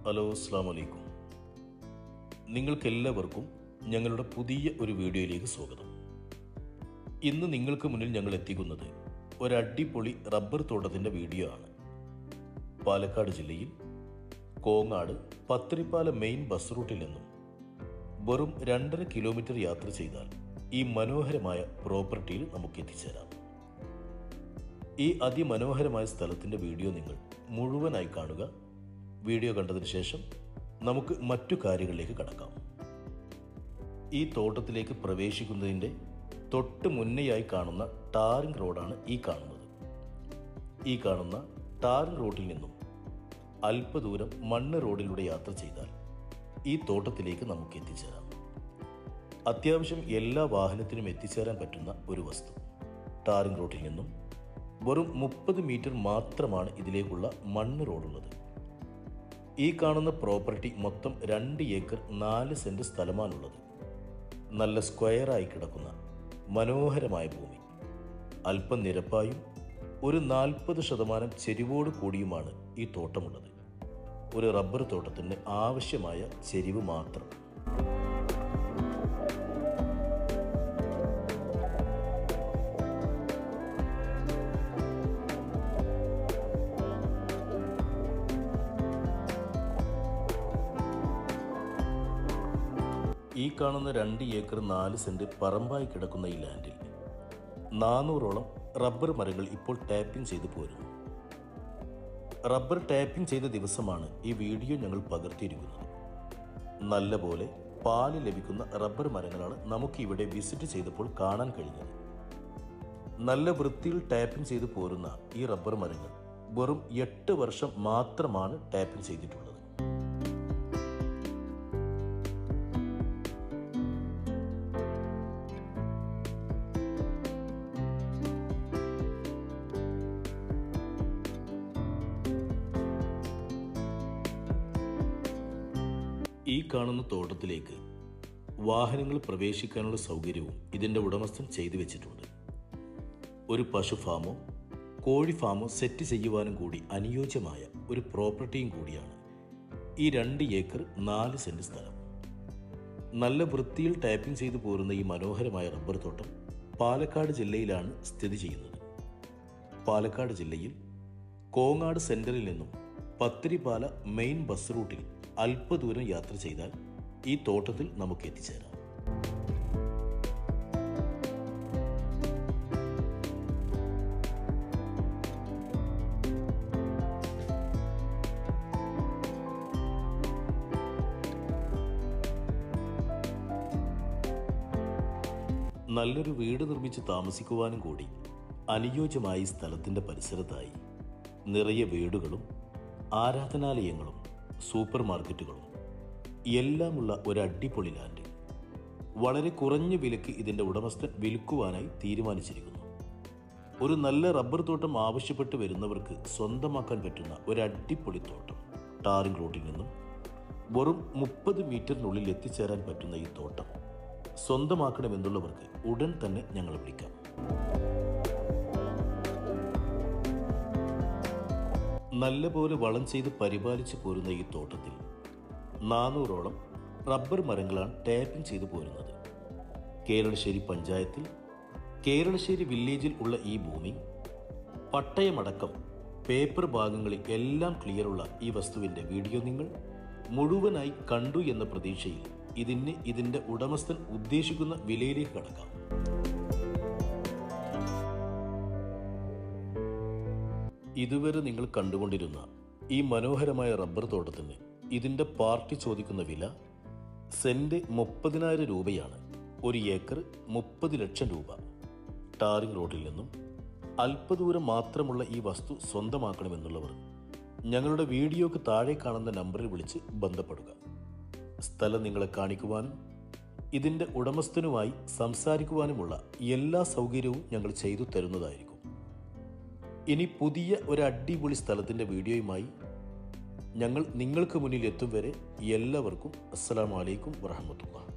Hello, അസ്സലാമു അലൈക്കും. നിങ്ങൾക്കെല്ലാവർക്കും ഞങ്ങളുടെ പുതിയ ഒരു വീഡിയോയിലേക്ക് സ്വാഗതം. ഇന്ന് നിങ്ങൾക്ക് മുന്നിൽ ഞങ്ങൾ എത്തിക്കുന്നത് ഒരടിപൊളി റബ്ബർ തോട്ടത്തിൻ്റെ വീഡിയോ ആണ്. പാലക്കാട് ജില്ലയിൽ കോങ്ങാട് പത്തിരിപ്പാല മെയിൻ ബസ് റൂട്ടിൽ നിന്നും വെറും 2.5 കിലോമീറ്റർ യാത്ര ചെയ്താൽ ഈ മനോഹരമായ പ്രോപ്പർട്ടിയിൽ നമുക്ക് എത്തിച്ചേരാം. ഈ അതിമനോഹരമായ സ്ഥലത്തിൻ്റെ വീഡിയോ നിങ്ങൾ മുഴുവനായി കാണുക. വീഡിയോ കണ്ടതിന് ശേഷം നമുക്ക് മറ്റു കാര്യങ്ങളിലേക്ക് കടക്കാം. ഈ തോട്ടത്തിലേക്ക് പ്രവേശിക്കുന്നതിൻ്റെ തൊട്ട് മുന്നെയായി കാണുന്ന ടാറിംഗ് റോഡാണ് ഈ കാണുന്നത്. ഈ കാണുന്ന ടാറിംഗ് റോഡിൽ നിന്നും അല്പദൂരം മണ്ണ് റോഡിലൂടെ യാത്ര ചെയ്താൽ ഈ തോട്ടത്തിലേക്ക് നമുക്ക് എത്തിച്ചേരാം. അത്യാവശ്യം എല്ലാ വാഹനത്തിനും എത്തിച്ചേരാൻ പറ്റുന്ന ഒരു വസ്തു. ടാറിംഗ് റോഡിൽ നിന്നും വെറും 30 മീറ്റർ മാത്രമാണ് ഇതിലേക്കുള്ള മണ്ണ് റോഡുള്ളത്. ഈ കാണുന്ന പ്രോപ്പർട്ടി മൊത്തം 2 ഏക്കർ 4 സെന്റ് സ്ഥലമാണുള്ളത്. നല്ല സ്ക്വയറായി കിടക്കുന്ന മനോഹരമായ ഭൂമി. അല്പം നിരപ്പായും ഒരു 40% ചെരിവോട് കൂടിയുമാണ് ഈ തോട്ടമുള്ളത്. ഒരു റബ്ബർ തോട്ടത്തിന് ആവശ്യമായ ചെരിവ് മാത്രം. ഈ കാണുന്ന 2 ഏക്കർ 4 സെന്റ് പറമ്പായി കിടക്കുന്ന ഈ ലാൻഡിൽ 400ഓളം റബ്ബർ മരങ്ങൾ ഇപ്പോൾ ടാപ്പിംഗ് ചെയ്ത് പോരുന്നു. റബ്ബർ ടാപ്പിംഗ് ചെയ്ത ദിവസമാണ് ഈ വീഡിയോ ഞങ്ങൾ പകർത്തിയിരിക്കുന്നത്. നല്ലപോലെ പാല് ലഭിക്കുന്ന റബ്ബർ മരങ്ങളാണ് നമുക്ക് ഇവിടെ വിസിറ്റ് ചെയ്തപ്പോൾ കാണാൻ കഴിഞ്ഞത്. നല്ല വൃത്തിയിൽ ടാപ്പിംഗ് ചെയ്ത് പോരുന്ന ഈ റബ്ബർ മരങ്ങൾ വെറും 8 വർഷം മാത്രമാണ് ടാപ്പിംഗ് ചെയ്തിട്ടുള്ളത്. ഈ കാണുന്ന തോട്ടത്തിലേക്ക് വാഹനങ്ങൾ പ്രവേശിക്കാനുള്ള സൗകര്യവും ഇതിൻ്റെ ഉടമസ്ഥൻ ചെയ്തു വെച്ചിട്ടുണ്ട്. ഒരു പശു ഫാമോ കോഴി ഫാമോ സെറ്റ് ചെയ്യുവാനും കൂടി അനുയോജ്യമായ ഒരു പ്രോപ്പർട്ടിയും കൂടിയാണ് ഈ 2 ഏക്കർ 4 സെന്റ് സ്ഥലം. നല്ല വൃത്തിയിൽ ടാപ്പിംഗ് ചെയ്തു പോരുന്ന ഈ മനോഹരമായ റബ്ബർ തോട്ടം പാലക്കാട് ജില്ലയിലാണ് സ്ഥിതി ചെയ്യുന്നത്. പാലക്കാട് ജില്ലയിൽ കോങ്ങാട് സെന്ററിൽ നിന്നും പത്തിരിപ്പാല മെയിൻ ബസ് റൂട്ടിൽ അല്പദൂരം യാത്ര ചെയ്താൽ ഈ തോട്ടത്തിൽ നമുക്ക് എത്തിച്ചേരാം. നല്ലൊരു വീട് നിർമ്മിച്ച് താമസിക്കുവാനും കൂടി അനുയോജ്യമായ ഈ സ്ഥലത്തിൻ്റെ പരിസരത്തായി നിറയെ വീടുകളും ആരാധനാലയങ്ങളും സൂപ്പർ മാർക്കറ്റുകളും എല്ലാമുള്ള ഒരു അടിപൊളി ലാൻഡ്. വളരെ കുറഞ്ഞ വിലയ്ക്ക് ഇതിൻ്റെ ഉടമസ്ഥൻ വിൽക്കുവാനായി തീരുമാനിച്ചിരിക്കുന്നു. ഒരു നല്ല റബ്ബർ തോട്ടം ആവശ്യപ്പെട്ട് വരുന്നവർക്ക് സ്വന്തമാക്കാൻ പറ്റുന്ന ഒരു അടിപൊളി തോട്ടം. ടാറിംഗ് റോഡിൽ നിന്നും വെറും 30 മീറ്ററിനുള്ളിൽ എത്തിച്ചേരാൻ പറ്റുന്ന ഈ തോട്ടം സ്വന്തമാക്കണമെന്നുള്ളവർക്ക് ഉടൻ തന്നെ ഞങ്ങൾ വിളിക്കാം. നല്ലപോലെ വളം ചെയ്ത് പരിപാലിച്ചു പോരുന്ന ഈ തോട്ടത്തിൽ 400ഓളം റബ്ബർ മരങ്ങളാണ് ടാപ്പിംഗ് ചെയ്തു പോരുന്നത്. കേരളശ്ശേരി പഞ്ചായത്തിൽ കേരളശ്ശേരി വില്ലേജിൽ ഉള്ള ഈ ഭൂമി പട്ടയമടക്കം പേപ്പർ ഭാഗങ്ങളിൽ എല്ലാം ക്ലിയറുള്ള ഈ വസ്തുവിൻ്റെ വീഡിയോ നിങ്ങൾ മുഴുവനായി കണ്ടു എന്ന പ്രതീക്ഷയിൽ ഇതിൻ്റെ ഉടമസ്ഥൻ ഉദ്ദേശിക്കുന്ന വിലയിലേക്ക് കടക്കാം. ഇതുവരെ നിങ്ങൾ കണ്ടുകൊണ്ടിരുന്ന ഈ മനോഹരമായ റബ്ബർ തോട്ടത്തിന് ഇതിൻ്റെ പാർട്ടി ചോദിക്കുന്ന വില സെന്റ് 30,000 രൂപയാണ്. 1 ഏക്കർ 30 ലക്ഷം രൂപ. ടാറിംഗ് റോഡിൽ നിന്നും അല്പദൂരം മാത്രമുള്ള ഈ വസ്തു സ്വന്തമാക്കണമെന്നുള്ളവർ ഞങ്ങളുടെ വീഡിയോക്ക് താഴെ കാണുന്ന നമ്പറിൽ വിളിച്ച് ബന്ധപ്പെടുക. സ്ഥലം നിങ്ങളെ കാണിക്കുവാനും ഇതിൻ്റെ ഉടമസ്ഥനുമായി സംസാരിക്കുവാനുമുള്ള എല്ലാ സൗകര്യവും ഞങ്ങൾ ചെയ്തു തരുന്നതായിരിക്കും. ഇനി പുതിയ ഒരു അടിപൊളി സ്ഥലത്തിൻ്റെ വീഡിയോയുമായി ഞങ്ങൾ നിങ്ങൾക്ക് മുന്നിൽ എത്തും വരെ എല്ലാവർക്കും അസ്സലാമു അലൈക്കും വറഹ്മത്തുള്ളാഹി.